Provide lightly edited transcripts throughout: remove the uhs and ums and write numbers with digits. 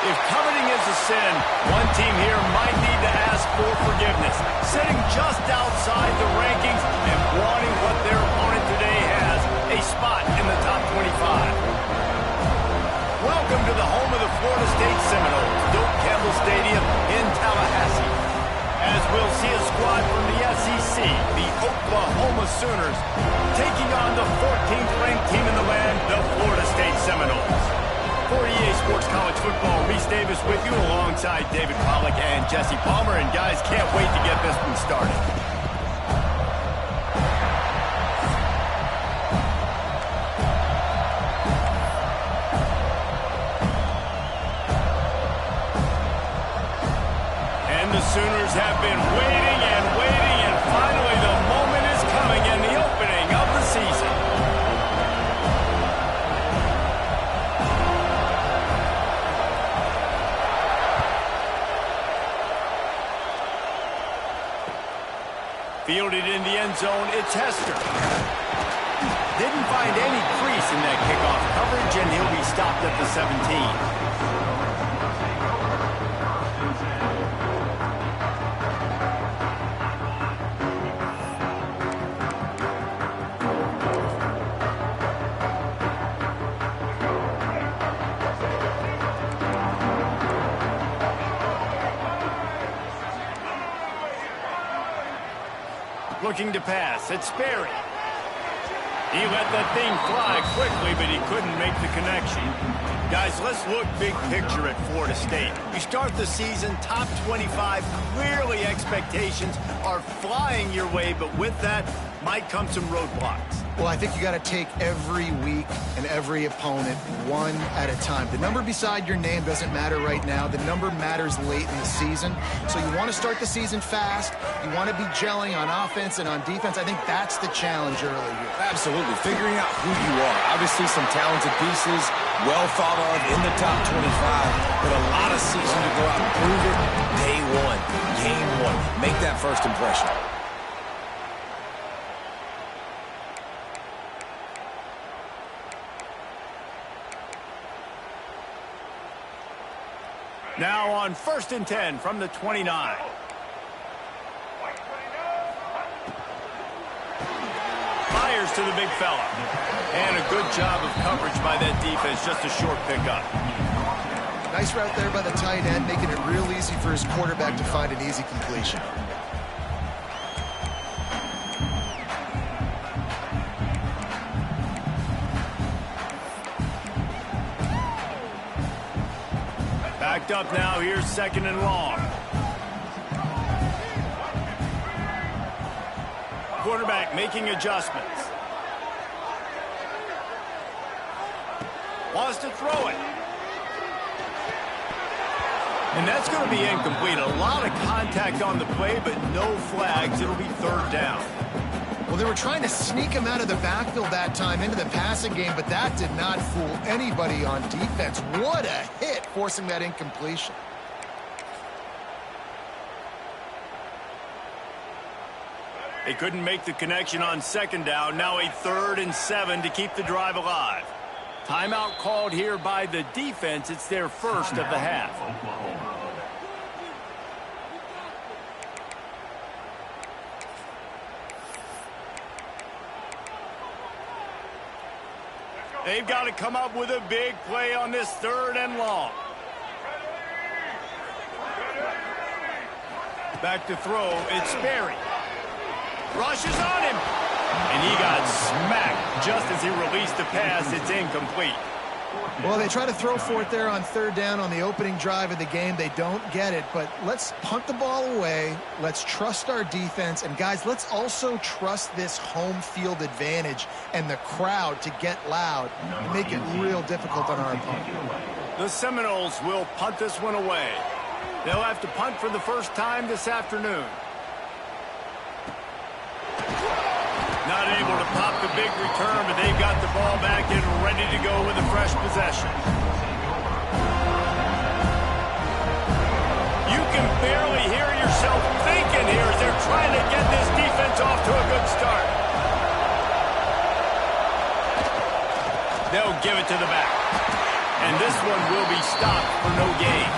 If coveting is a sin, one team here might need to ask for forgiveness. Sitting just outside the rankings and wanting what their opponent today has, a spot in the top 25. Welcome to the home of the Florida State Seminoles, Doak Campbell Stadium in Tallahassee. As we'll see a squad from the SEC, the Oklahoma Sooners, taking on the 14th ranked team in the land, the Florida State Seminoles. For EA Sports College Football, Reese Davis with you alongside David Pollack and Jesse Palmer. And guys, can't wait to get this one started. And the Sooners have been waiting and waiting, and finally the moment is coming in the opening of the season. Fielded in the end zone, it's Hester. Didn't find any crease in that kickoff coverage, and he'll be stopped at the 17. Looking to pass, it's Sperry. He let that thing fly quickly, but he couldn't make the connection. Guys, let's look big picture at Florida State. You start the season top 25. Clearly expectations are flying your way, but with that might come some roadblocks. Well, I think you got to take every week and every opponent one at a time. The number beside your name doesn't matter right now. The number matters late in the season. So you want to start the season fast. You want to be gelling on offense and on defense. I think that's the challenge early here. Absolutely. Figuring out who you are. Obviously some talented pieces, well thought of in the top 25, but a lot of season to go out and prove it. Day one, game one. Make that first impression. Now on 1st and 10 from the 29. Fires to the big fella. And a good job of coverage by that defense. Just a short pickup. Nice route there by the tight end, making it real easy for his quarterback to find an easy completion. Backed up now, here's 2nd and long. Quarterback making adjustments. Wants to throw it. And that's going to be incomplete. A lot of contact on the play, but no flags. It'll be 3rd down. Well, they were trying to sneak him out of the backfield that time into the passing game, but that did not fool anybody on defense. What a hit, forcing that incompletion. They couldn't make the connection on second down. Now a 3rd and 7 to keep the drive alive. Timeout called here by the defense. It's their first of the half. They've got to come up with a big play on this 3rd and long. Back to throw. It's Sperry. Rushes on him. And he got smacked just as he released the pass. It's incomplete. Well, they try to throw for it there on 3rd down on the opening drive of the game. They don't get it, but let's punt the ball away. Let's trust our defense. And, guys, let's also trust this home field advantage and the crowd to get loud and make it real difficult on our opponent. The Seminoles will punt this one away. They'll have to punt for the first time this afternoon. Not able to pop the big return, but they've got the ball back and ready to go with a fresh possession. You can barely hear yourself thinking here as they're trying to get this defense off to a good start. They'll give it to the back. And this one will be stopped for no gain.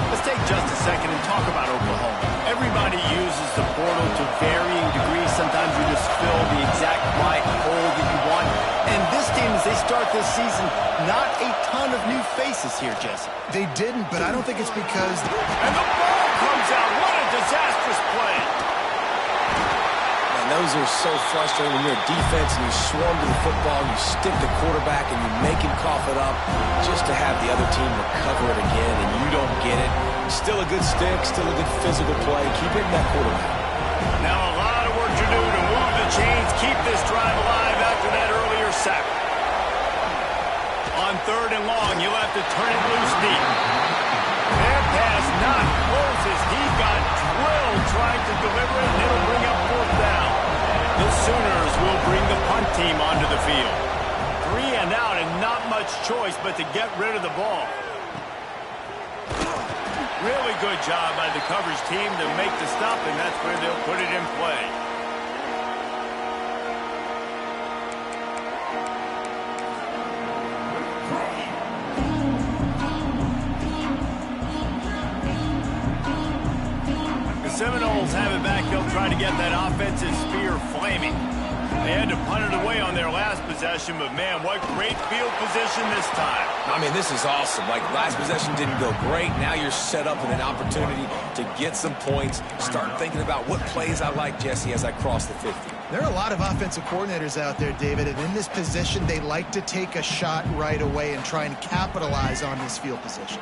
Let's take just a second and talk about Oklahoma. Everybody uses the portal to varying degrees. Sometimes you just fill the exact right hole that you want. And this team, as they start this season, not a ton of new faces here, Jesse. They didn't, but I don't think it's because... And the ball comes out. What a disastrous play. And those are so frustrating when you're a defense and you swarm to the football, you stick the quarterback and you make him cough it up just to have the other team recover it again, and you don't get it. Still a good stick, still a good physical play. Keep hitting that quarterback. Now a lot of work to do to move the chains, keep this drive alive after that earlier sack. On 3rd and long, you'll have to turn it loose deep. Their pass not close as he got drilled trying to deliver it, and it'll bring up 4th down. The Sooners will bring the punt team onto the field. 3 and out and not much choice but to get rid of the ball. Really good job by the coverage team to make the stop, and that's where they'll put it in play. The Seminoles have it back. They'll try to get that offensive spear flaming. They had to punt it away on their last possession, but, man, what great field position this time. I mean, this is awesome. Like, last possession didn't go great. Now you're set up with an opportunity to get some points. Start thinking about what plays I like, Jesse, as I cross the 50. There are a lot of offensive coordinators out there, David, and in this position, they like to take a shot right away and try and capitalize on this field position.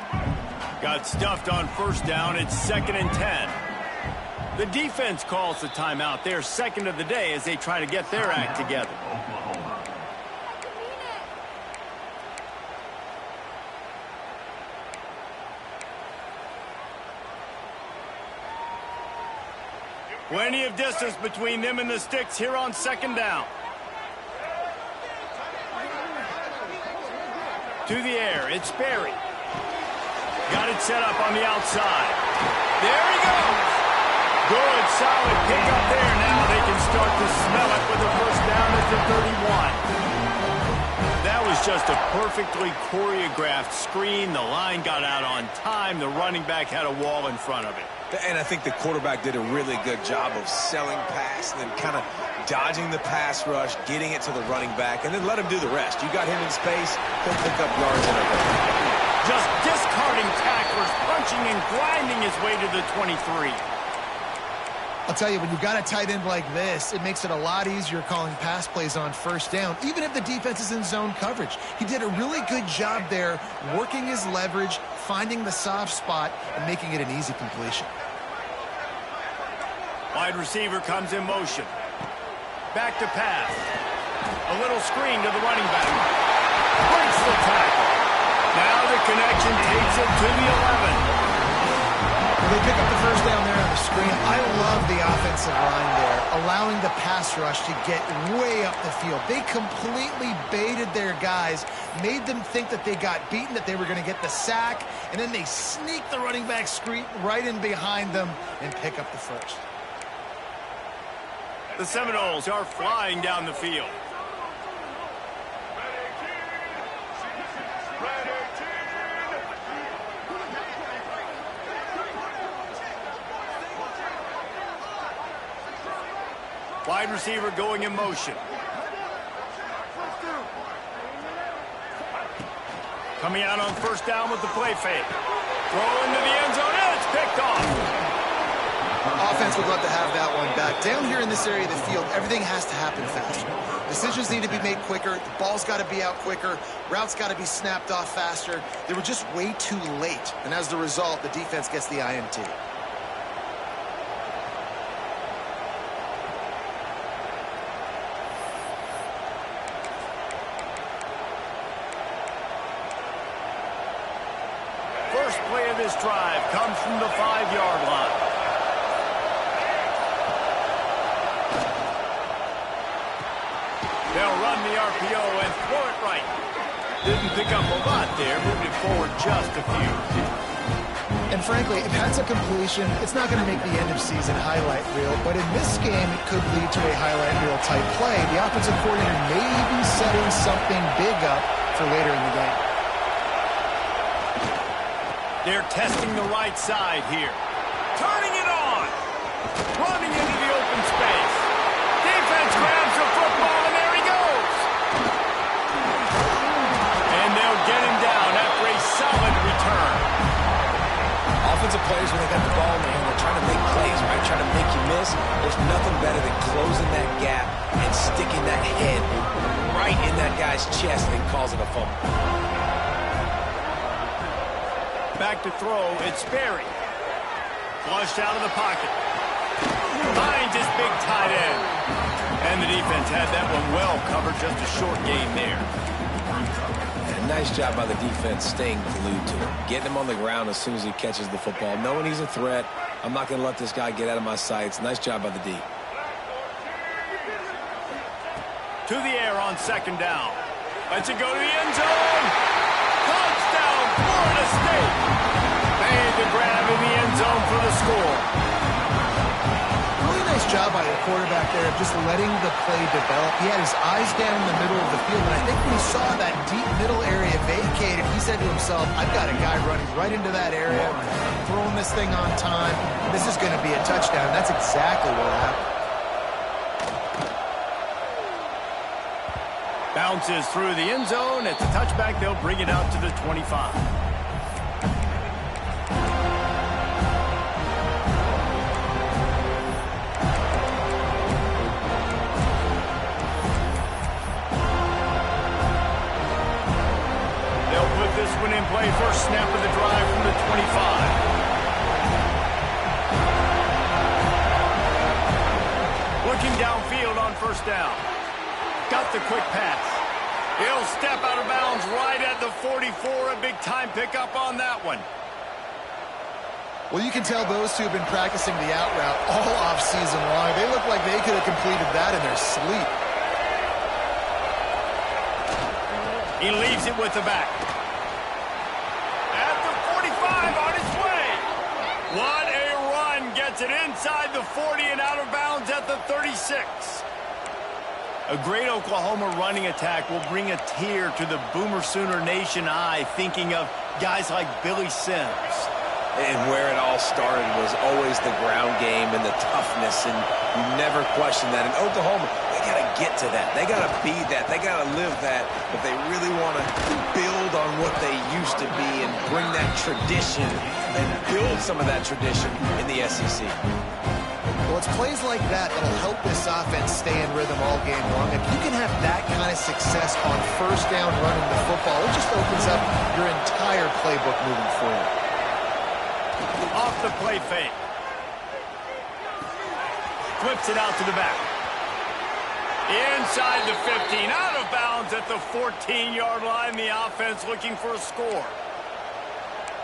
Got stuffed on 1st down. It's 2nd and 10. The defense calls the timeout. They're 2nd of the day as they try to get their act together. Plenty of distance between them and the sticks here on 2nd down. To the air, it's Sperry. Got it set up on the outside. There he goes. Good, solid pick up there. Now they can start to smell it with a 1st down at the 31. That was just a perfectly choreographed screen. The line got out on time. The running back had a wall in front of it. And I think the quarterback did a really good job of selling pass and then kind of dodging the pass rush, getting it to the running back, and then let him do the rest. You got him in space, he'll pick up yards in a hurry. Just discarding tacklers, punching and grinding his way to the 23. I'll tell you, when you've got a tight end like this, it makes it a lot easier calling pass plays on 1st down, even if the defense is in zone coverage. He did a really good job there, working his leverage, finding the soft spot, and making it an easy completion. Wide receiver comes in motion. Back to pass. A little screen to the running back. Breaks the tackle. Now the connection takes it to the 11. Well, they pick up the first down there on the screen. I love the offensive line there, allowing the pass rush to get way up the field. They completely baited their guys, made them think that they got beaten, that they were going to get the sack, and then they sneak the running back screen right in behind them and pick up the first. The Seminoles are flying down the field. Wide receiver going in motion. Coming out on first down with the play fake. Throw into the end zone, and it's picked off. Offense would love to have that one back. Down here in this area of the field, everything has to happen faster. Decisions need to be made quicker. The ball's got to be out quicker. Routes got to be snapped off faster. They were just way too late. And as the result, the defense gets the INT. First play of this drive comes from the 5-yard line. They'll run the RPO and throw it right. Didn't pick up a lot there, moved it forward just a few. And frankly, if that's a completion, it's not going to make the end of season highlight reel, but in this game, it could lead to a highlight reel type play. The offensive coordinator may be setting something big up for later in the game. They're testing the right side here. Turning it on. Running into the open space. Defense grabs the football, and there he goes. And they'll get him down after a solid return. Offensive players, when they got the ball in their hand, they're trying to make plays, right? Trying to make you miss. There's nothing better than closing that gap and sticking that head right in that guy's chest and causing a fumble. Back to throw, it's Sperry. Flushed out of the pocket. Finds his big tight end. And the defense had that one well covered, just a short gain there. And nice job by the defense staying glued to him. Getting him on the ground as soon as he catches the football. Knowing he's a threat, I'm not going to let this guy get out of my sights. Nice job by the D. To the air on second down. Lets it go to the end zone. Touchdown, Florida State. Made the grab in the end zone for the score. Really nice job by the quarterback there of just letting the play develop. He had his eyes down in the middle of the field, and I think when he saw that deep middle area vacated, he said to himself, I've got a guy running right into that area, throwing this thing on time. This is going to be a touchdown. That's exactly what happened. Bounces through the end zone. It's a touchback. They'll bring it out to the 25. They'll put this one in play. First snap of the drive from the 25. Looking downfield on first down. Got the quick pass. He'll step out of bounds right at the 44. A big-time pickup on that one. Well, you can tell those two have been practicing the out route all off-season long. They look like they could have completed that in their sleep. He leaves it with the back. At the 45, on his way. What a run. Gets it inside the 40 and out of bounds at the 36. A great Oklahoma running attack will bring a tear to the Boomer Sooner Nation eye, thinking of guys like Billy Sims. And where it all started was always the ground game and the toughness, and you never question that. In Oklahoma, they got to get to that. They got to be that. They got to live that if they really want to build on what they used to be and bring that tradition and build some of that tradition in the SEC. Well, it's plays like that that'll help this offense stay in rhythm all game long. If you can have that kind of success on first down running the football, it just opens up your entire playbook moving forward. Off the play fake. Flips it out to the back. Inside the 15, out of bounds at the 14-yard line. The offense looking for a score.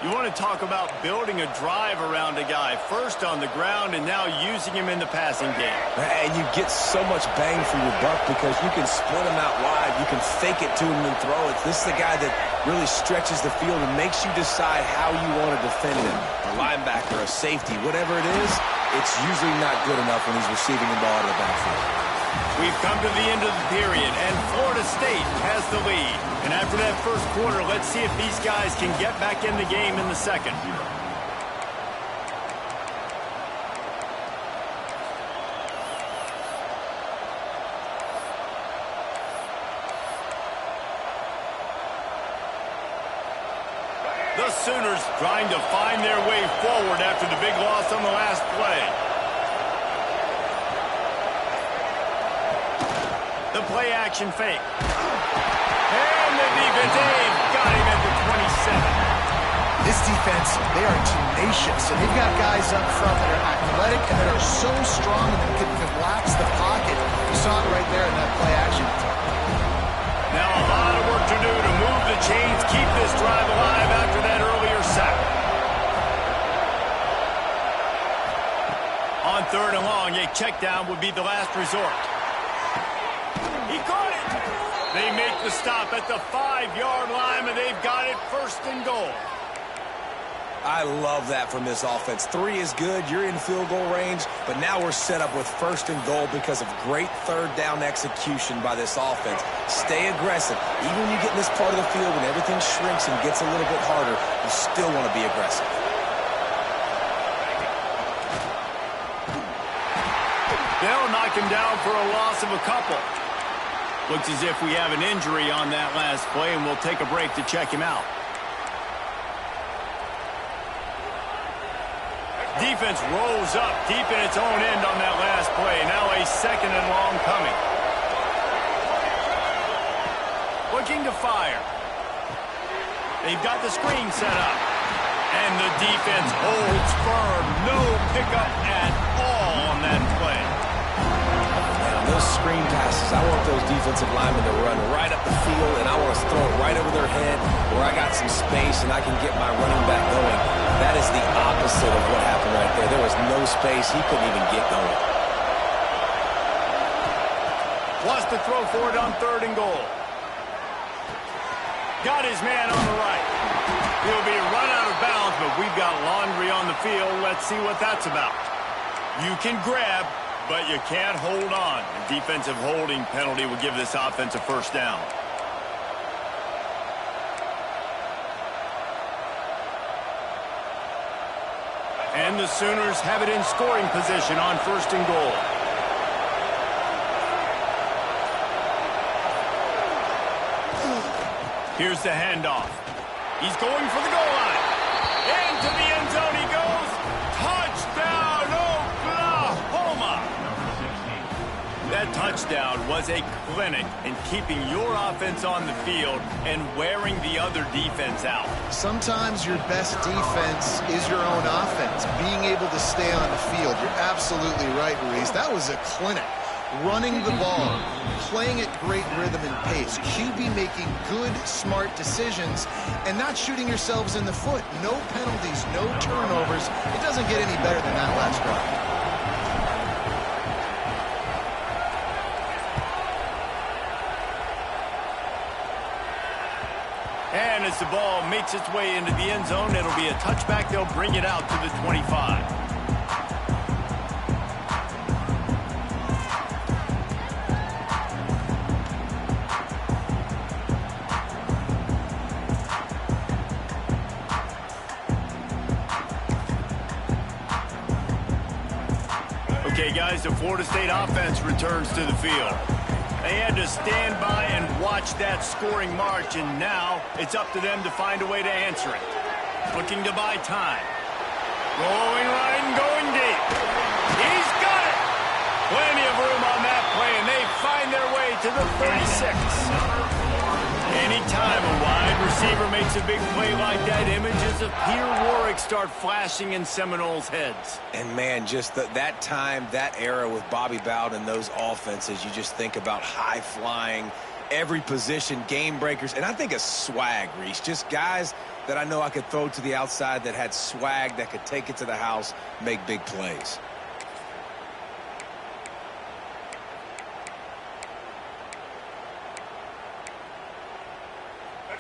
You want to talk about building a drive around a guy, first on the ground and now using him in the passing game. And you get so much bang for your buck because you can split him out wide. You can fake it to him and throw it. This is the guy that really stretches the field and makes you decide how you want to defend him. A linebacker, a safety, whatever it is, it's usually not good enough when he's receiving the ball out of the backfield. We've come to the end of the period, and Florida State has the lead. And after that first quarter, let's see if these guys can get back in the game in the second. The Sooners trying to find their way forward after the big loss on the last play. The play action fake. And the defense, they've got him at the 27. This defense, they are tenacious, and they've got guys up front that are athletic and that are so strong and that can collapse the pocket. You saw it right there in that play action. Now a lot of work to do to move the chains, keep this drive alive after that earlier sack. On 3rd and long, a check down would be the last resort. He caught it. They make the stop at the 5-yard line, and they've got it 1st and goal. I love that from this offense. 3 is good. You're in field goal range, but now we're set up with 1st and goal because of great 3rd down execution by this offense. Stay aggressive. Even when you get in this part of the field and everything shrinks and gets a little bit harder, you still want to be aggressive. They'll knock him down for a loss of a couple. Looks as if we have an injury on that last play, and we'll take a break to check him out. Defense rolls up deep in its own end on that last play. Now a 2nd and long coming. Looking to fire. They've got the screen set up. And the defense holds firm. No pickup at all on that play. Those screen passes, I want those defensive linemen to run right up the field, and I want to throw it right over their head where I got some space and I can get my running back going. That is the opposite of what happened right there. There was no space. He couldn't even get going. Wants to throw for it on 3rd and goal. Got his man on the right. He'll be run out of bounds, but we've got laundry on the field. Let's see what that's about. You can grab, but you can't hold on. A defensive holding penalty will give this offense a 1st down. And the Sooners have it in scoring position on 1st and goal. Here's the handoff. He's going for the goal line. Into the end zone he goes. Touchdown, Oklahoma! That touchdown was a clinic in keeping your offense on the field and wearing the other defense out. Sometimes your best defense is your own offense, being able to stay on the field. You're absolutely right, Ruiz. That was a clinic. Running the ball, playing at great rhythm and pace, QB making good, smart decisions, and not shooting yourselves in the foot. No penalties, no turnovers. It doesn't get any better than that last drive. And as the ball makes its way into the end zone, it'll be a touchback. They'll bring it out to the 25. Okay, guys, the Florida State offense returns to the field. They had to stand by and watch that scoring march, and now it's up to them to find a way to answer it. Looking to buy time. Going right and going deep. He's got it! Plenty of room on that play, and they find their way to the 36. Anytime a wide receiver makes a big play like that, images of Peter Warrick start flashing in Seminoles' heads. And, man, just that time, that era with Bobby Bowden and those offenses, you just think about high-flying every position, game breakers, and I think a swag, Reese. Just guys that I know I could throw to the outside that had swag, that could take it to the house, make big plays.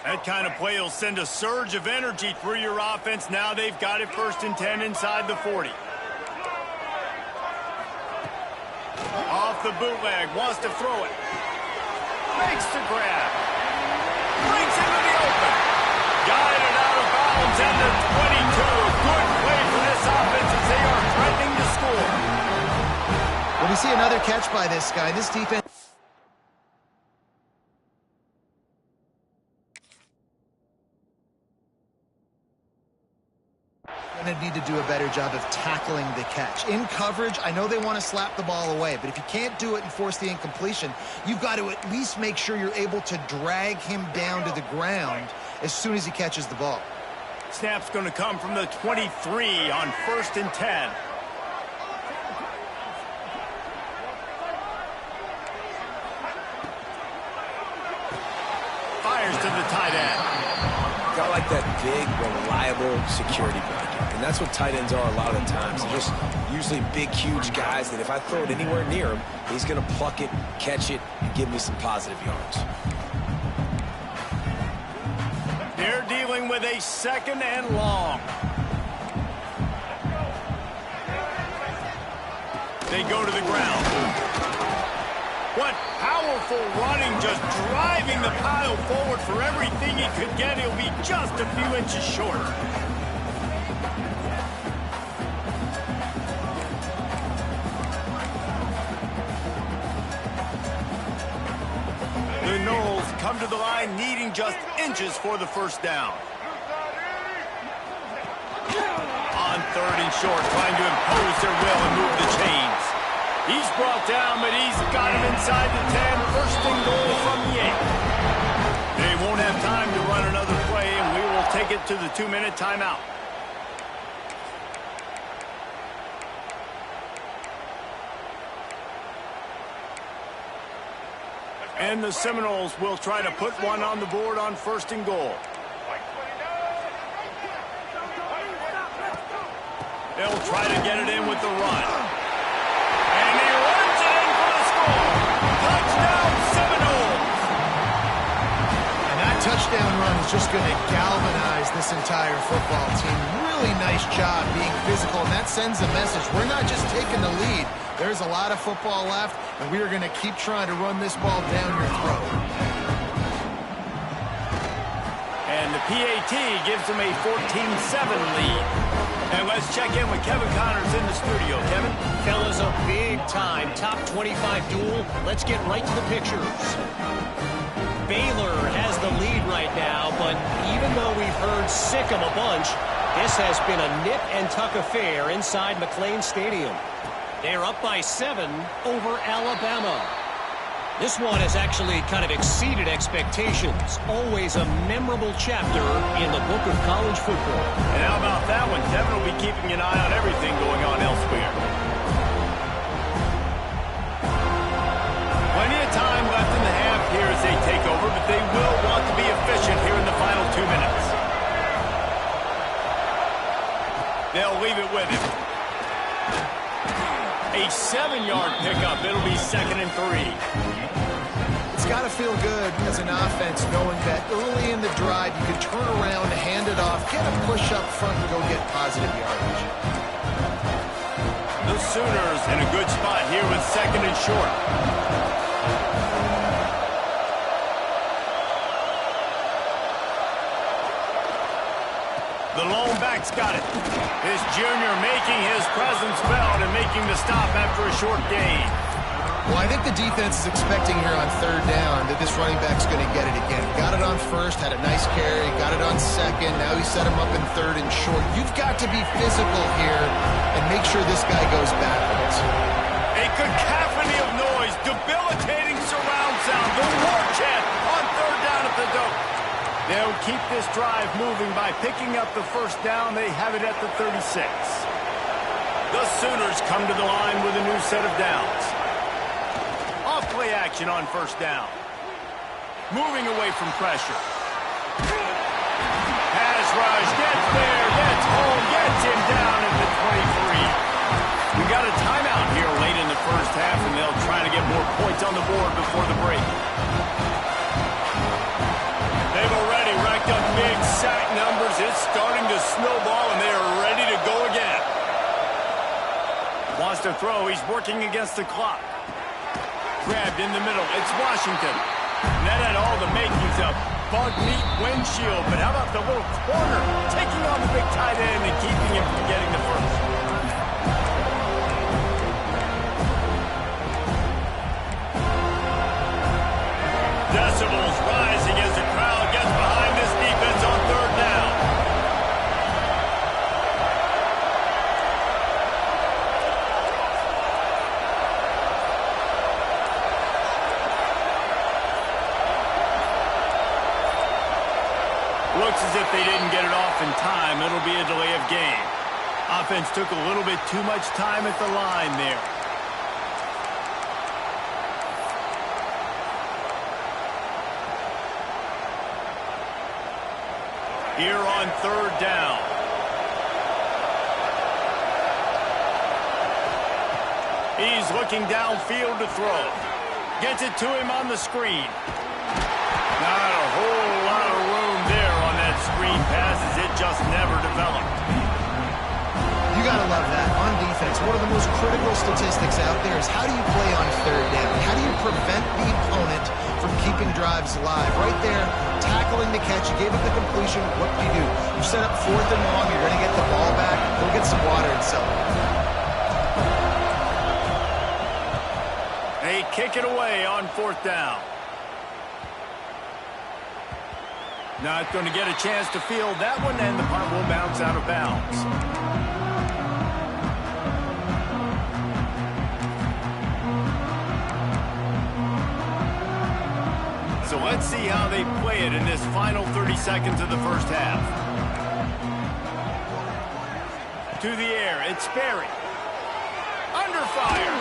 That kind of play will send a surge of energy through your offense. Now they've got it 1st and 10 inside the 40. Off the bootleg, wants to throw it. Makes the grab. Brings into the open. Guided out of bounds at the 22. Good play for this offense as they are threatening to score. Well, we see another catch by this guy. This defense... going to need to do a better job of tackling the catch. In coverage, I know they want to slap the ball away, but if you can't do it and force the incompletion, you've got to at least make sure you're able to drag him down to the ground as soon as he catches the ball. Snap's going to come from the 23 on 1st and 10. Fires to the tight end. Got like that big, reliable security blanket. And that's what tight ends are a lot of the times. They're just usually big, huge guys that if I throw it anywhere near him, he's going to pluck it, catch it, and give me some positive yards. They're dealing with a 2nd and long. They go to the ground. What powerful running, just driving the pile forward for everything he could get. He'll be just a few inches short. The Knowles come to the line needing just inches for the 1st down. On 3rd and short, trying to impose their will and move the chains. He's brought down, but he's got him inside the 10. 1st and goal from the 8. They won't have time to run another play, and we will take it to the 2-minute timeout. And the Seminoles will try to put one on the board on 1st and goal. They'll try to get it in with the run. And he runs it in for the score. Touchdown, Seminoles. And that touchdown run is just going to galvanize this entire football team. Really nice job being physical, and that sends a message. We're not just taking the lead. There's a lot of football left, and we are going to keep trying to run this ball down your throat. And the PAT gives them a 14-7 lead. And let's check in with Kevin Connors in the studio. Kevin? Fellas, a big-time top 25 duel. Let's get right to the pictures. Baylor has the lead right now, but even though we've heard sick of a bunch, this has been a nip-and-tuck affair inside McLean Stadium. They're up by 7 over Alabama. This one has actually kind of exceeded expectations. Always a memorable chapter in the book of college football. And how about that one? Kevin will be keeping an eye on everything going on elsewhere. Plenty of time left in the half here as they take over, but they will want to be efficient here in the final 2 minutes. They'll leave it with him. A 7-yard pickup. It'll be 2nd and 3. It's got to feel good as an offense knowing that early in the drive you can turn around, hand it off, get a push up front, and go get positive yardage. The Sooners in a good spot here with 2nd and short. The lone back's got it. This junior making his presence felt and making the stop after a short gain. Well, I think the defense is expecting here on 3rd down that this running back's going to get it again. Got it on 1st, had a nice carry, got it on 2nd. Now he set him up in 3rd and short. You've got to be physical here and make sure this guy goes backwards. A cacophony of noise, debilitating surround sound, the war chant on 3rd down at the dope. They'll keep this drive moving by picking up the 1st down. They have it at the 36. The Sooners come to the line with a new set of downs. Off play action on 1st down. moving away from pressure. Pass rush, gets there, gets home, gets him down at the 23. We got a timeout here late in the first half, and they'll try to get more points on the board before the break. They've already racked up big sack numbers. It's starting to snowball, and they are ready to go again. Wants to throw. He's working against the clock. Grabbed in the middle. It's Washington. And that had all the makings of bug meat windshield. But how about the little corner taking on the big tight end and keeping him from getting the first? Decibels rising as the crowd gets behind this defense on third down. Looks as if they didn't get it off in time. It'll be a delay of game. Offense took a little bit too much time at the line there. Here on third down. He's looking downfield to throw. Gets it to him on the screen. Not a whole lot of room there on that screen pass as it just never developed. You got to love that. On defense, one of the most critical statistics out there is how do you play on third down? How do you prevent the opponent from keeping drives alive? Right there, tackling the catch, you gave up the completion, what do? You set up fourth and long, you're going to get the ball back, go get some water and celebrate. They kick it away on fourth down. Not going to get a chance to field that one, and the punt will bounce out of bounds. So let's see how they play it in this final 30 seconds of the first half. To the air, it's Sperry. Under fire.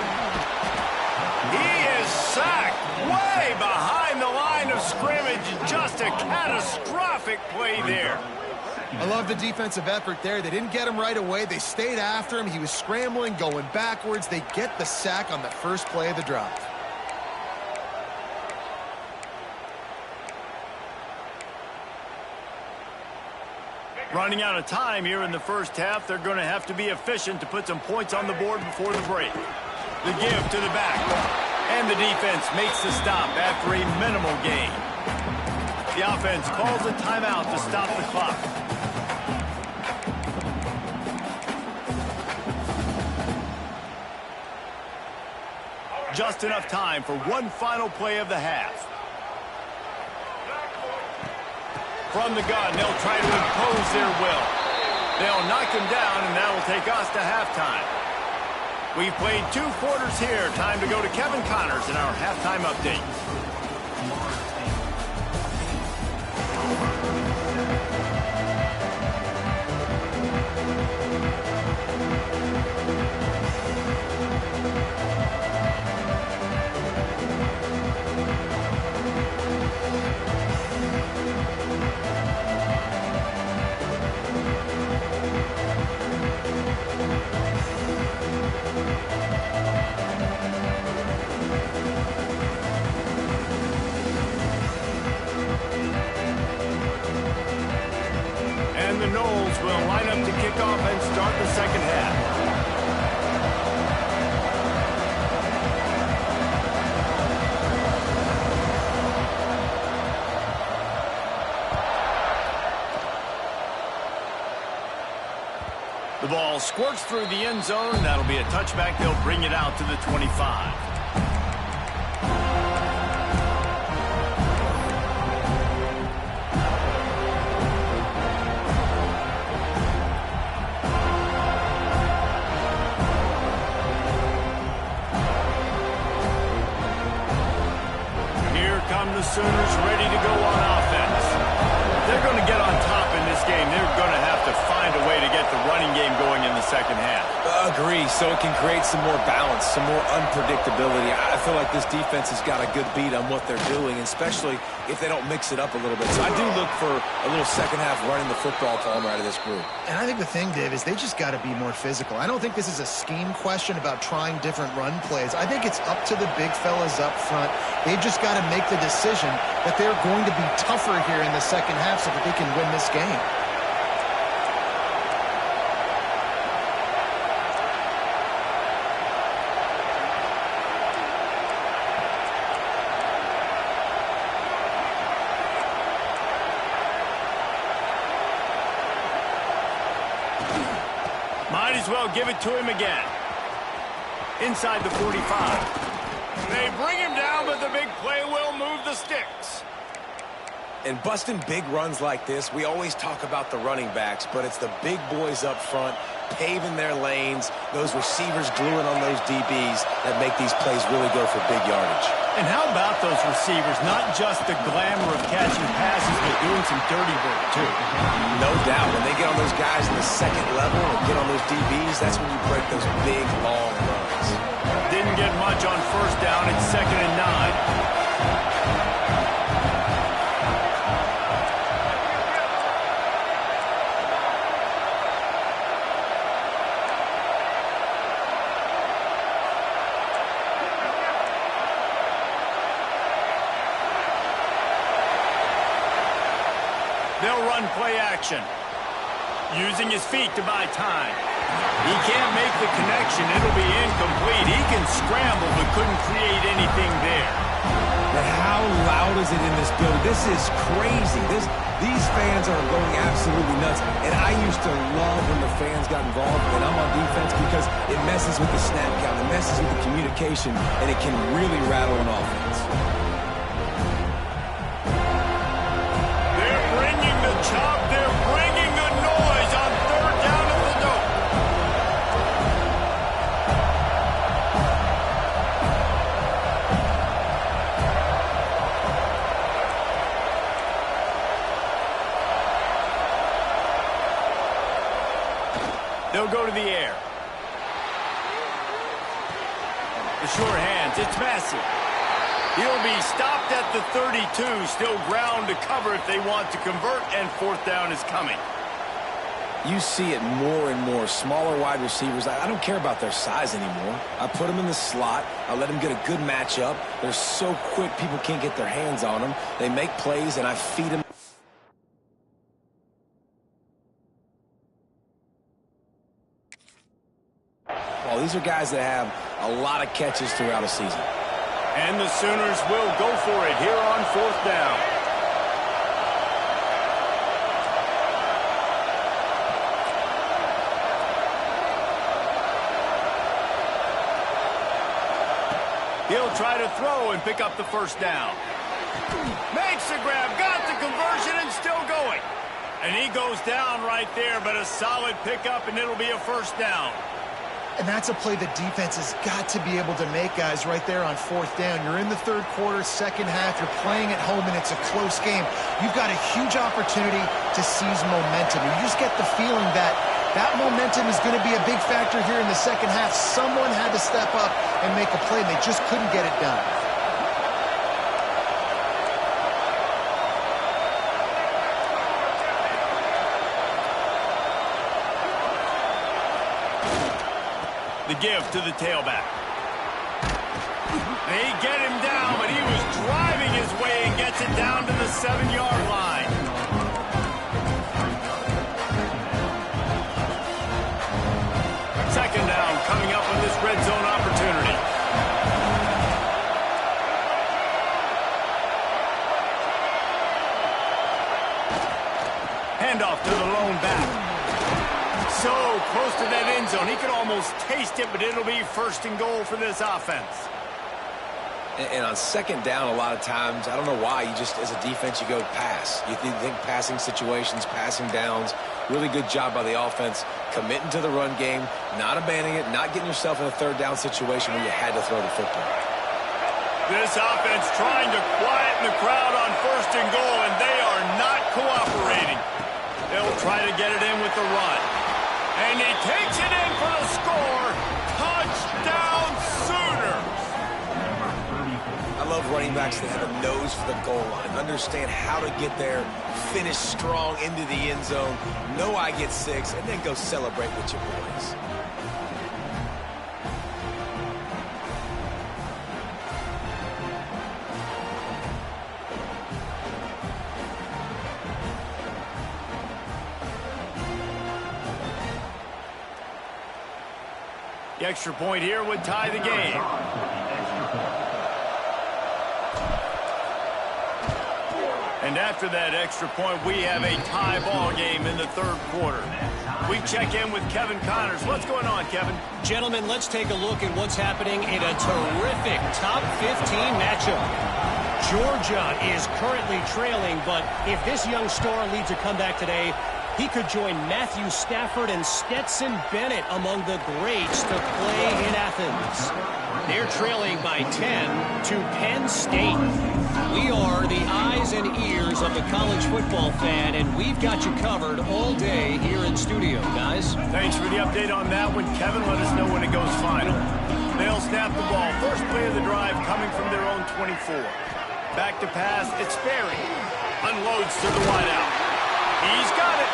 He is sacked way behind the line of scrimmage. Just a catastrophic play there. I love the defensive effort there. They didn't get him right away. They stayed after him. He was scrambling, going backwards. They get the sack on the first play of the drive. Running out of time here in the first half. They're going to have to be efficient to put some points on the board before the break. The give to the back. And the defense makes the stop after a minimal gain. The offense calls a timeout to stop the clock. Just enough time for one final play of the half. From the gun, they'll try to impose their will. They'll knock him down, and that'll take us to halftime. We've played 2 quarters here. Time to go to Kevin Connors in our halftime update. The Knowles will line up to kick off and start the second half. The ball squirts through the end zone. That'll be a touchback. They'll bring it out to the 25. The Sooners ready to go on offense. If they're going to get on top in this game, they're going to have to to find a way to get the running game going in the second half. Agree, so it can create some more balance, some more unpredictability. I feel like this defense has got a good beat on what they're doing, especially if they don't mix it up a little bit. So I do look for a little second half running the football calm out of this group. And I think the thing, Dave, is they just got to be more physical. I don't think this is a scheme question about trying different run plays. I think it's up to the big fellas up front. They've just got to make the decision that they're going to be tougher here in the second half so that they can win this game. Might as well give it to him again. Inside the 45. They bring him down, but the big play will move the sticks. And busting big runs like this, we always talk about the running backs, but it's the big boys up front, paving their lanes, those receivers gluing on those DBs that make these plays really go for big yardage. And how about those receivers? Not just the glamour of catching passes, but doing some dirty work, too. No doubt. When they get on those guys in the second level and get on those DBs, that's when you break those big, long runs. Didn't get much on first down. It's 2nd and 9. They'll run play action. Using his feet to buy time. He can't make the connection. It'll be incomplete. He can scramble, but couldn't create anything there. But how loud is it in this building? This is crazy. These fans are going absolutely nuts. And I used to love when the fans got involved when I'm on defense because it messes with the snap count. It messes with the communication, and it can really rattle an offense. They're bringing the chop. They're bringing the noise on 3rd down at the dope. They'll go to the air. The sure hands. It's Massey. He'll be stopped at the 32. Still ground to cover if they want to convert, and 4th down is coming. You see it more and more. Smaller wide receivers, I don't care about their size anymore. I put them in the slot. I let them get a good matchup. They're so quick, people can't get their hands on them. They make plays, and I feed them. Well, these are guys that have a lot of catches throughout a season. And the Sooners will go for it here on 4th down. He'll try to throw and pick up the 1st down. Makes the grab, got the conversion, and still going. And he goes down right there, but a solid pickup, and it'll be a 1st down. And that's a play the defense has got to be able to make, guys, right there on 4th down. You're in the 3rd quarter, second half. You're playing at home, and it's a close game. You've got a huge opportunity to seize momentum. You just get the feeling that that momentum is going to be a big factor here in the second half. Someone had to step up and make a play, and they just couldn't get it done. The give to the tailback. They get him down, but he was driving his way and gets it down to the 7-yard line. Second down coming up on this red zone opportunity. Handoff to the lone back. So close to that end zone. He could almost taste it, but it'll be 1st and goal for this offense. And on second down, a lot of times, I don't know why, you just, as a defense, you go pass. You think passing situations, passing downs. Really good job by the offense, committing to the run game, not abandoning it, not getting yourself in a 3rd down situation where you had to throw the football. This offense trying to quieten the crowd on 1st and goal, and they are not cooperating. They'll try to get it in with with the run. And he takes it in for the score. Touchdown Sooners! I love running backs that have a nose for the goal line, understand how to get there, finish strong into the end zone, know I get 6, and then go celebrate with your boys. The extra point here would tie the game. And after that extra point, we have a tie ball game in the third quarter. We check in with Kevin Connors. What's going on, Kevin? Gentlemen, let's take a look at what's happening in a terrific top 15 matchup. Georgia is currently trailing, but if this young star leads a comeback today, he could join Matthew Stafford and Stetson Bennett among the greats to play in Athens. They're trailing by 10 to Penn State. We are the eyes and ears of the college football fan, and we've got you covered all day here in studio, guys. Thanks for the update on that one, Kevin. Let us know when it goes final. They'll snap the ball. First play of the drive coming from their own 24. Back to pass. It's Ferry. Unloads to the wideout. He's got it.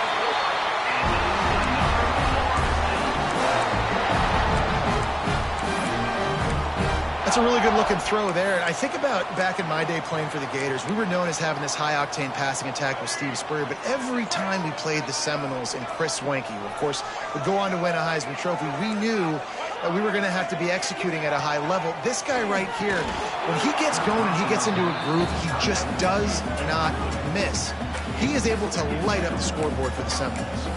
That's a really good-looking throw there. I think about back in my day playing for the Gators, we were known as having this high-octane passing attack with Steve Spurrier, but every time we played the Seminoles and Chris Swanky, who, of course, would go on to win a Heisman Trophy, we knew that we were going to have to be executing at a high level. This guy right here, when he gets going and he gets into a groove, he just does not miss. He is able to light up the scoreboard for the Seminoles.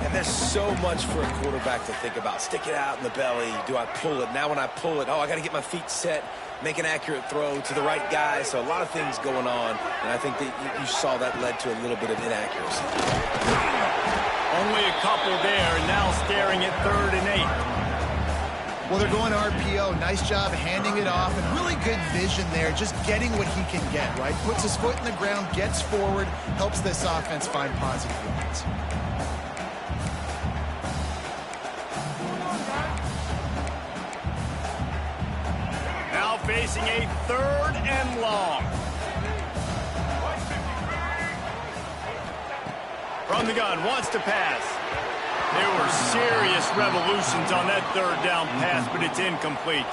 And there's so much for a quarterback to think about. Stick it out in the belly. Do I pull it? Now when I pull it, oh, I got to get my feet set, make an accurate throw to the right guy. So a lot of things going on, and I think that you saw that led to a little bit of inaccuracy. Only a couple there, and now staring at 3rd and 8. Well, they're going RPO. Nice job handing it off, and really good vision there, just getting what he can get, right? Puts his foot in the ground, gets forward, helps this offense find positive yards. Facing a 3rd and long. From the gun, wants to pass. There were serious revolutions on that 3rd down pass, but it's incomplete.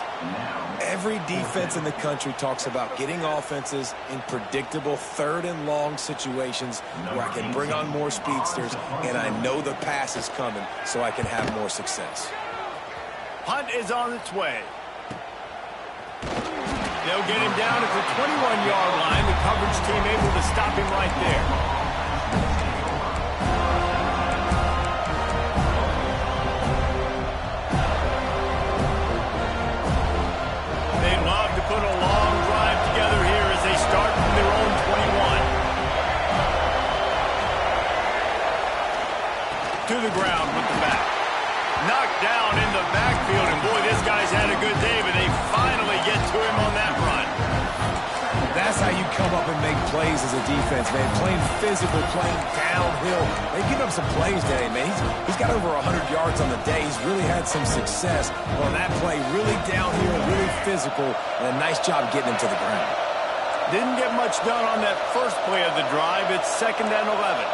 Every defense in the country talks about getting offenses in predictable 3rd and long situations where I can bring on more speedsters, and I know the pass is coming so I can have more success. Punt is on its way. They'll get him down at the 21-yard line. The coverage team able to stop him right there. They love to put a long drive together here as they start from their own 21. To the ground with the back. Knocked down in the backfield, and boy, this guy's had a good day, but they finally get to him on that run. That's how you come up and make plays as a defense, man. Playing physical, playing downhill. They give up some plays today, man. He's got over 100 yards on the day. He's really had some success on that play. Really downhill, really physical, and a nice job getting him to the ground. Didn't get much done on that first play of the drive. It's 2nd and 11.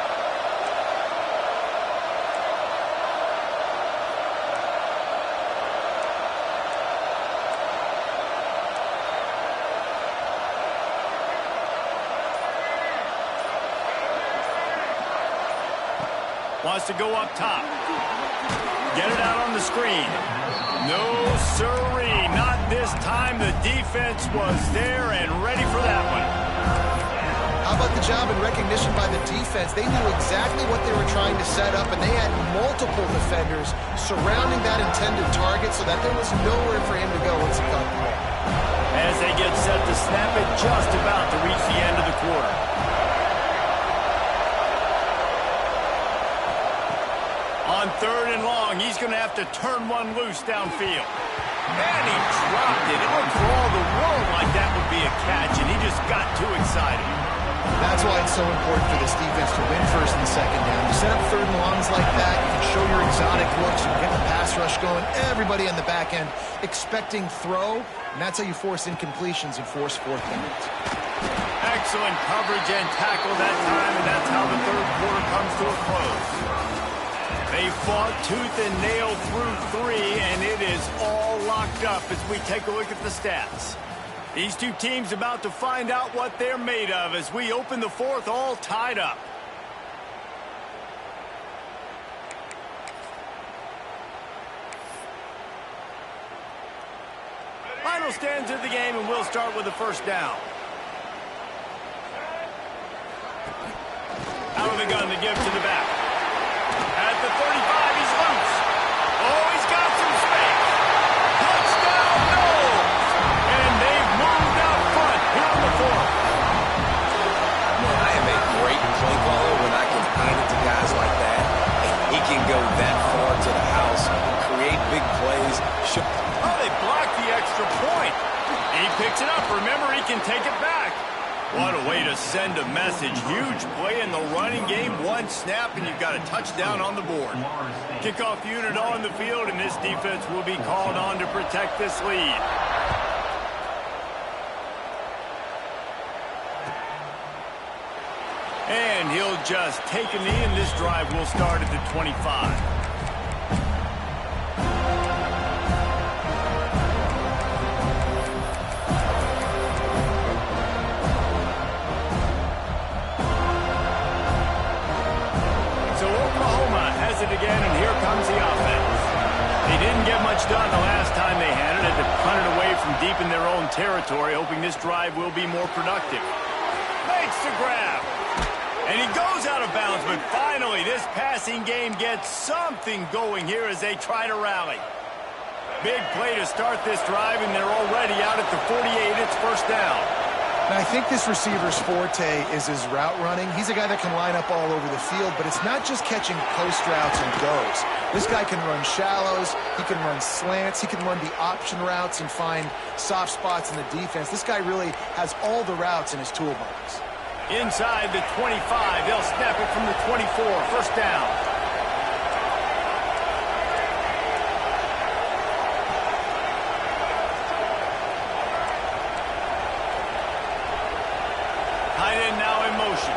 Wants to go up top. Get it out on the screen. No, sirree. Not this time. The defense was there and ready for that one. How about the job and recognition by the defense? They knew exactly what they were trying to set up, and they had multiple defenders surrounding that intended target so that there was nowhere for him to go once he got the ball. As they get set to snap it, just about to reach the end of the quarter. On 3rd and long, he's going to have to turn one loose downfield. And he dropped it. It looked for all the world like that would be a catch, and he just got too excited. That's why it's so important for this defense to win first and second down. You set up third and longs like that, you can show your exotic looks, you can get the pass rush going, everybody on the back end expecting throw, and that's how you force incompletions and force fourth downs. Excellent coverage and tackle that time, and that's how the third quarter comes to a close. They fought tooth and nail through 3, and it is all locked up as we take a look at the stats. These two teams about to find out what they're made of as we open the fourth all tied up. Final stands of the game, and we'll start with the first down. Out of the gun to give to the back. At the 35, he's loose. Oh, he's got some space. Touchdown, no! And they've moved out front here on the fourth. Man, I am a great play caller when I can hand it to guys like that. He can go that far to the house, create big plays. Oh, they blocked the extra point. He picks it up. Remember, he can take it back. What a way to send a message. Huge play in the running game. One snap, and you've got a touchdown on the board. Kickoff unit on the field, and this defense will be called on to protect this lead. And he'll just take a knee, and this drive will start at the 25. It again, and here comes the offense. They didn't get much done the last time they had it. Had to punt it away from deep in their own territory, hoping this drive will be more productive. Makes the grab. And he goes out of bounds, but finally this passing game gets something going here as they try to rally. Big play to start this drive, and they're already out at the 48. It's first down. And I think this receiver's forte is his route running. He's a guy that can line up all over the field, but it's not just catching post routes and goes. This guy can run shallows, he can run slants, he can run the option routes and find soft spots in the defense. This guy really has all the routes in his toolbox. Inside the 25, they'll snap it from the 24, first down. Tight end now in motion.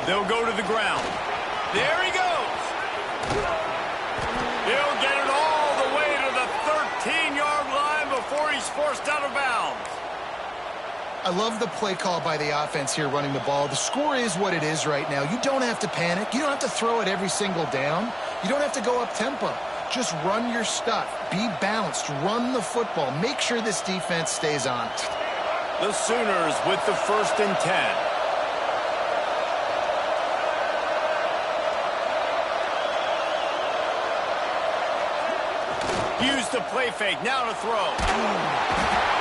They'll go to the ground. There he goes. He'll get it all the way to the 13-yard line before he's forced out of bounds. I love the play call by the offense here running the ball. The score is what it is right now. You don't have to panic. You don't have to throw it every single down. You don't have to go up tempo. Just run your stuff. Be balanced. Run the football. Make sure this defense stays honest. The Sooners with the 1st and 10. Use the play fake. Now to throw.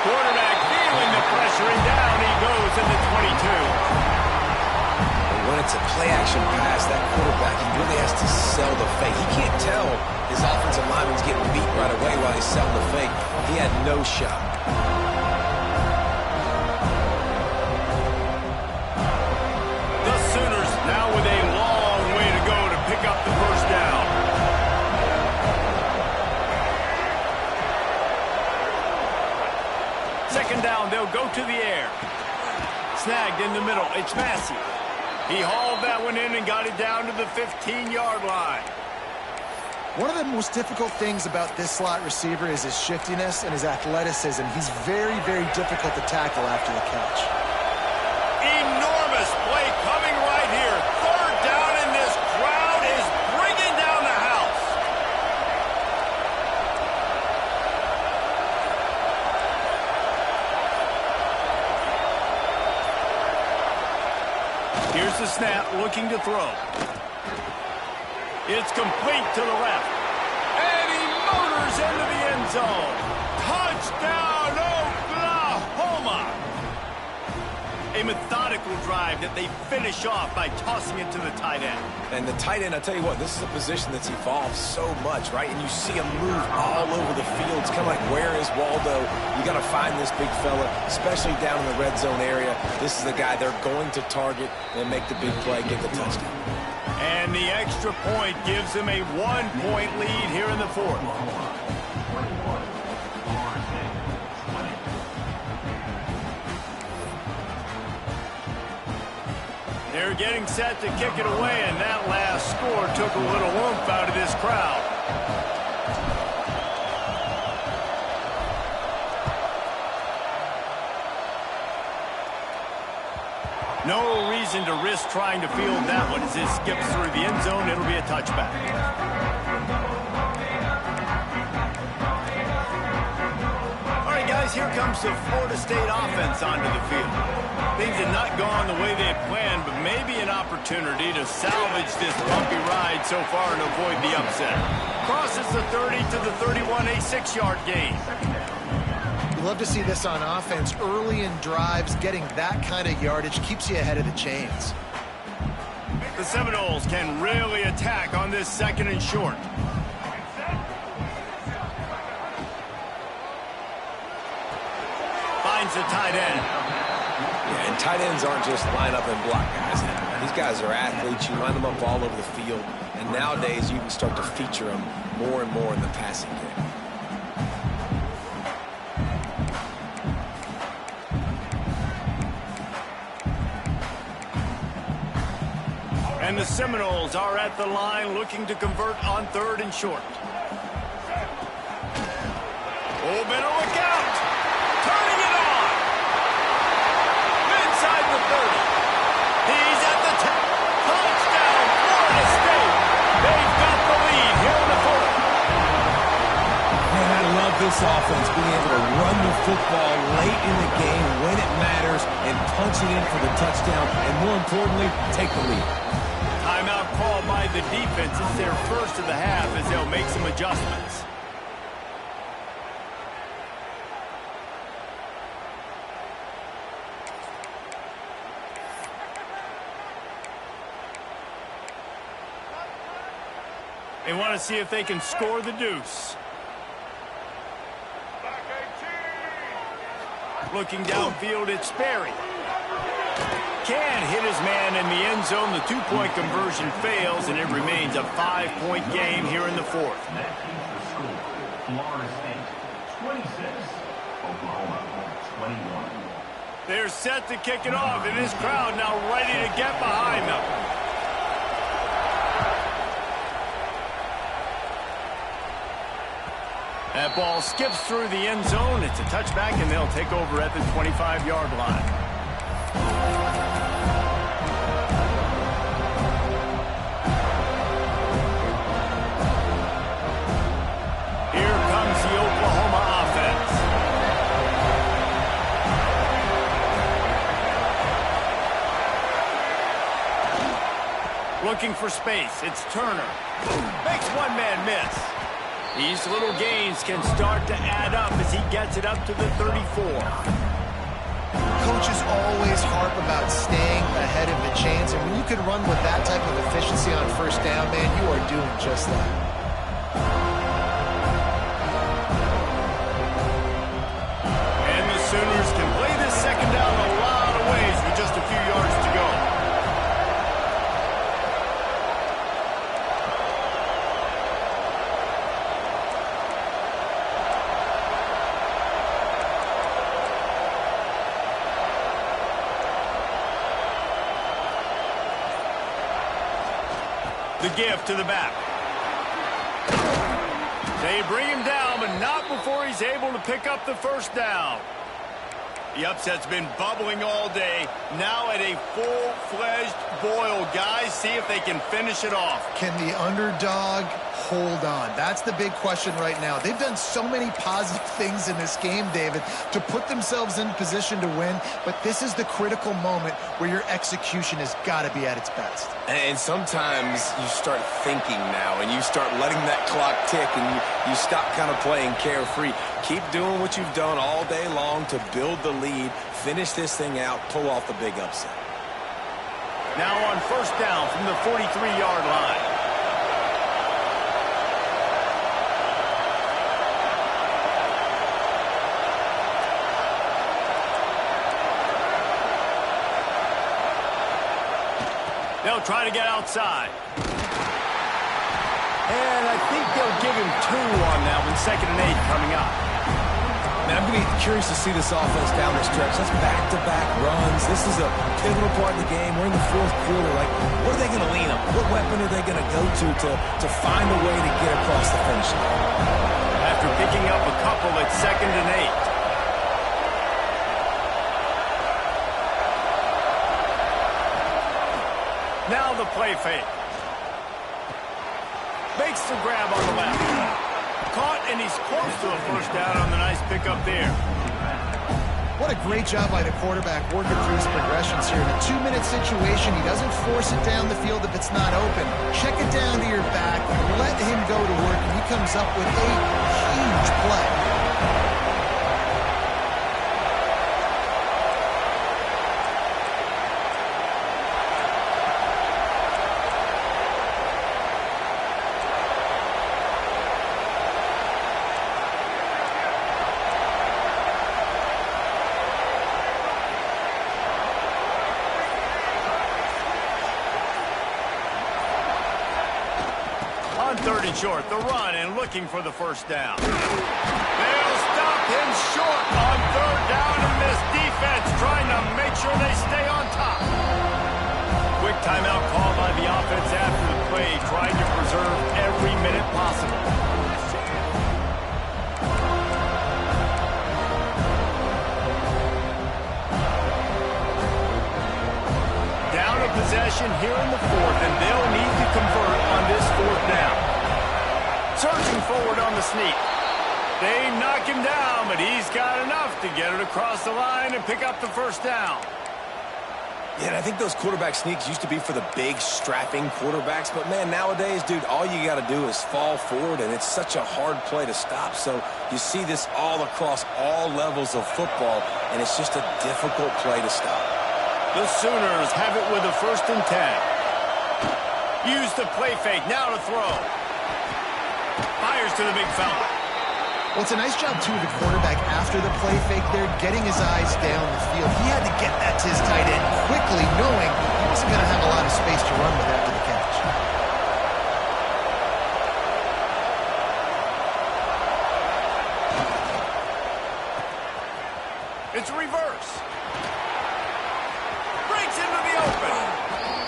Quarterback feeling the pressure, and down he goes in the 22. When it's a play-action pass, that quarterback, he really has to sell the fake. He can't tell his offensive lineman's getting beat right away while he's selling the fake. He had no shot. The Sooners now with a long way to go to pick up the first down. Second down, they'll go to the air. Snagged in the middle. It's Massey. He hauled that one in and got it down to the 15-yard line. One of the most difficult things about this slot receiver is his shiftiness and his athleticism. He's very, very difficult to tackle after the catch. Enormous play coming right here. Third down, and this crowd is bringing down the house. Here's the snap, looking to throw. It's complete to the left. And he motors into the end zone. Touchdown, Oklahoma! A methodical drive that they finish off by tossing it to the tight end. And the tight end, I tell you what, this is a position that's evolved so much, right? And you see him move all over the field. It's kind of like, where is Waldo? You got to find this big fella, especially down in the red zone area. This is the guy they're going to target and make the big play, get the touchdown. And the extra point gives them a 1-point lead here in the fourth. They're getting set to kick it away, and that last score took a little oomph out of this crowd. No reason to risk trying to field that one. As it skips through the end zone, it'll be a touchback. All right, guys, here comes the Florida State offense onto the field. Things had not gone the way they had planned, but maybe an opportunity to salvage this bumpy ride so far and avoid the upset. Crosses the 30 to the 31, a 6-yard gain. You love to see this on offense. Early in drives, getting that kind of yardage keeps you ahead of the chains. The Seminoles can really attack on this 2nd and short. Finds the tight end. Yeah, and tight ends aren't just line up and block guys. These guys are athletes. You line them up all over the field. And nowadays, you can start to feature them more and more in the passing game. And the Seminoles are at the line looking to convert on 3rd and short. Oh, better look out! Turning it on! Inside the 30. He's at the 10. Touchdown, Florida State! They've got the lead here in the 4th. Man, I love this offense, being able to run the football late in the game when it matters and punching in for the touchdown, and more importantly, take the lead. Timeout called by the defense. It's their first of the half as they'll make some adjustments. They want to see if they can score the deuce. Looking downfield, it's Sperry. Can't hit his man in the end zone. The 2-point conversion fails, and it remains a 5-point game here in the 4th. Florida State 26, Oklahoma 21. They're set to kick it off, and this crowd now ready to get behind them. That ball skips through the end zone. It's a touchback, and they'll take over at the 25-yard line. Here comes the Oklahoma offense. Looking for space. It's Turner. Makes one man miss. These little gains can start to add up as he gets it up to the 34. Coaches always harp about staying ahead of the chains, and when you can run with that type of efficiency on 1st down, man, you are doing just that. And the Sooners can play this 2nd down a lot of ways with just a few yards to go. The give to the back. They bring him down, but not before he's able to pick up the 1st down. The upset's been bubbling all day. Now at a full-fledged boil. Guys, see if they can finish it off. Can the underdog hold on? That's the big question right now. They've done so many positive things in this game, David, to put themselves in position to win, but this is the critical moment where your execution has got to be at its best. And sometimes you start thinking now, and you start letting that clock tick, and you stop kind of playing carefree. Keep doing what you've done all day long to build the lead, finish this thing out, pull off the big upset. Now on first down from the 43-yard line. They'll try to get outside. And I think they'll give him 2 on that one, 2nd and 8 coming up. Man, I'm going to be curious to see this offense down the stretch. That's back-to-back runs. This is a pivotal part of the game. We're in the 4th quarter. Like, what are they going to lean on? What weapon are they going to go to find a way to get across the finish line? After picking up a couple at 2nd and 8. Now the play fake. Makes the grab on the left. Caught, and he's close to a first down on the nice pickup there. What a great job by the quarterback working through his progressions here. In a 2-minute situation, he doesn't force it down the field if it's not open. Check it down to your back, let him go to work, and he comes up with a huge play. On 3rd and short, the run and looking for the first down. They'll stop him short on 3rd down, and this defense trying to make sure they stay on top. Quick timeout call by the offense after the play, trying to preserve every minute possible. Down a possession here in the 4th, and they'll need to convert on this 4th down. Surging forward on the sneak. They knock him down, but he's got enough to get it across the line and pick up the first down. Yeah, and I think those quarterback sneaks used to be for the big, strapping quarterbacks. But, man, nowadays, dude, all you got to do is fall forward, and it's such a hard play to stop. So you see this all across all levels of football, and it's just a difficult play to stop. The Sooners have it with a 1st and 10. Use the play fake, now to throw. Fires to the big fella. Well, it's a nice job, too, of the quarterback after the play fake there, getting his eyes down the field. He had to get that to his tight end quickly, knowing he wasn't going to have a lot of space to run with after the catch. It's a reverse. Breaks into the open.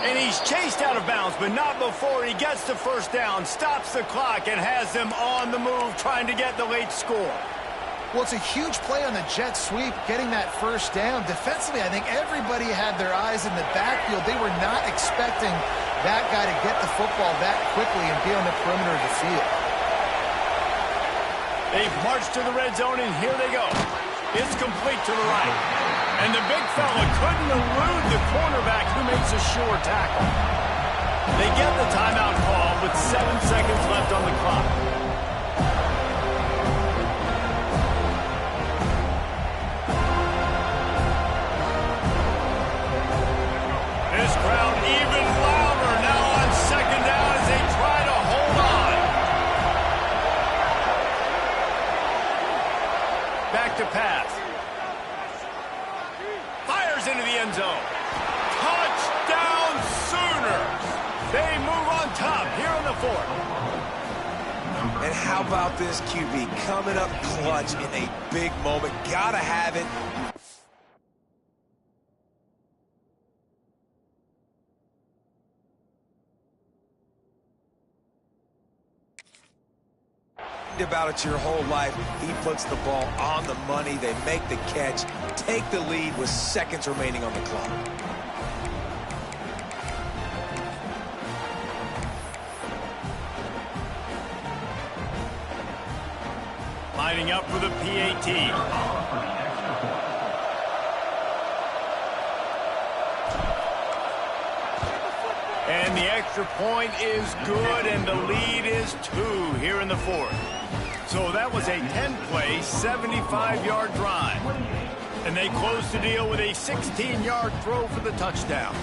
And he's chased out of bounds, but not before he gets the first down, stops the clock, and has them on the move, trying to get the late score. Well, it's a huge play on the jet sweep, getting that first down. Defensively, I think everybody had their eyes in the backfield. They were not expecting that guy to get the football that quickly and be on the perimeter of the field. They've marched to the red zone, and here they go. It's complete to the right. And the big fella couldn't elude the cornerback who makes a sure tackle. They get the timeout call with 7 seconds left on the clock. This crowd even louder now on 2nd down as they try to hold on. Back to pass. Fires into the end zone. Touchdown Sooners. They move on top here in the 4th. And how about this QB coming up clutch in a big moment? Gotta have it. About it your whole life. He puts the ball on the money. They make the catch, take the lead with seconds remaining on the clock. Lining up for the PAT. And the extra point is good, and the lead is 2 here in the fourth. So that was a 10-play, 75-yard drive. And they close the deal with a 16-yard throw for the touchdown.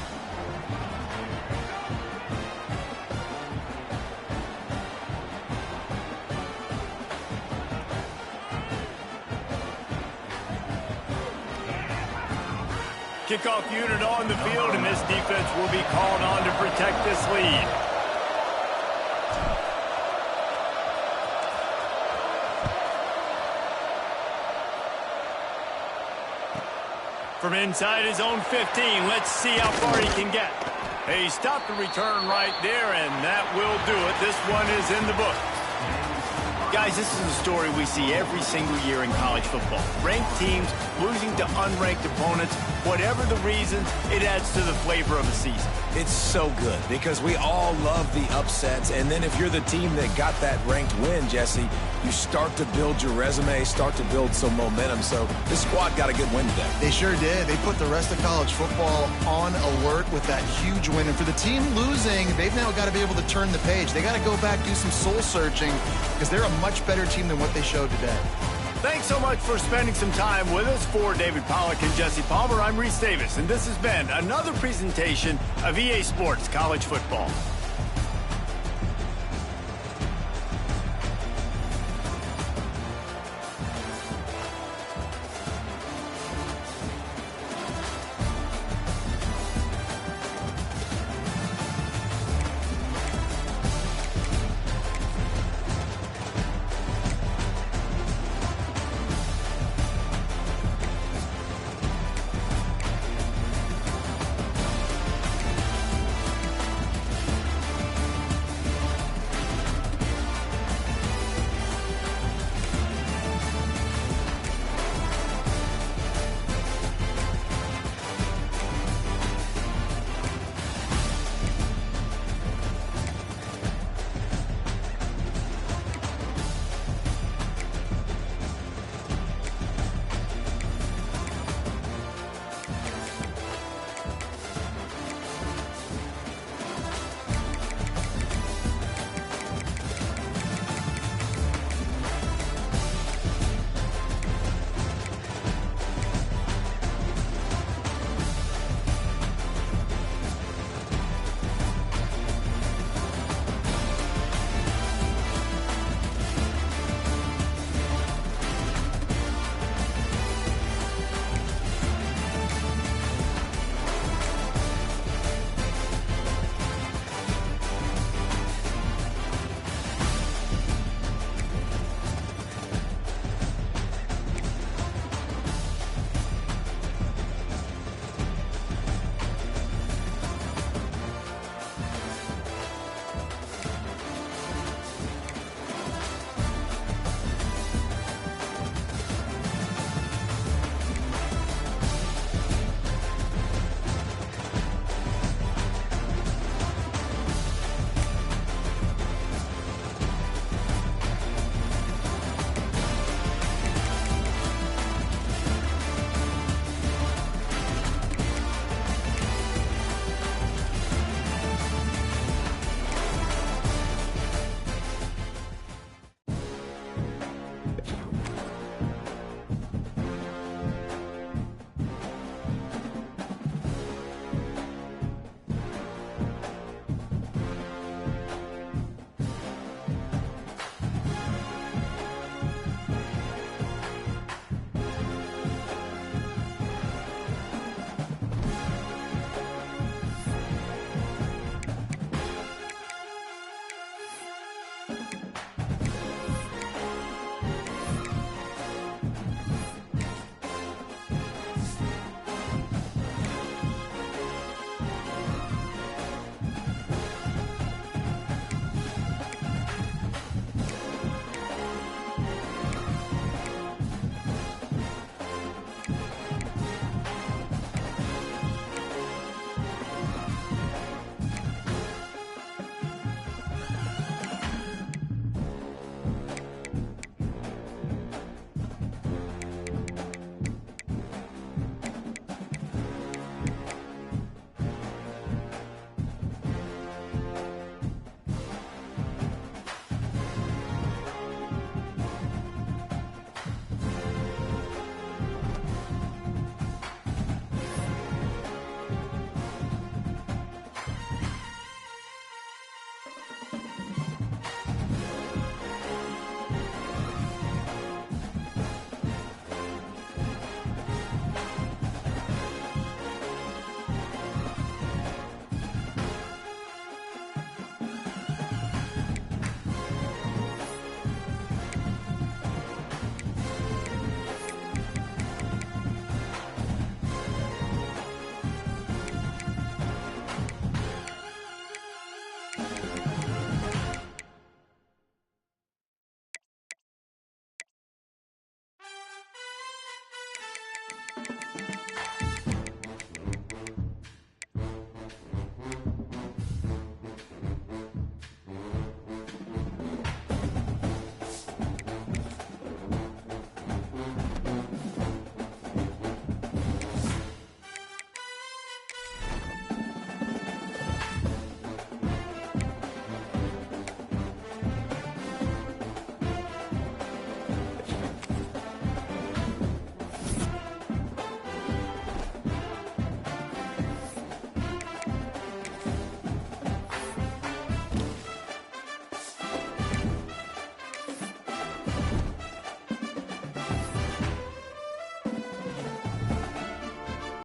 Kickoff unit on the field, and this defense will be called on to protect this lead. From inside his own 15, let's see how far he can get. He stopped the return right there, and that will do it. This one is in the book. Guys, this is a story we see every single year in college football. Ranked teams losing to unranked opponents. Whatever the reasons, it adds to the flavor of the season. It's so good because we all love the upsets, and then if you're the team that got that ranked win, Jesse, you start to build your resume, start to build some momentum. So this squad got a good win today. They sure did. They put the rest of college football on alert with that huge win. And for the team losing, they've now got to be able to turn the page. They got to go back, do some soul searching, because they're a much better team than what they showed today. Thanks so much for spending some time with us. For David Pollack and Jesse Palmer, I'm Reese Davis, and this has been another presentation of EA Sports College Football.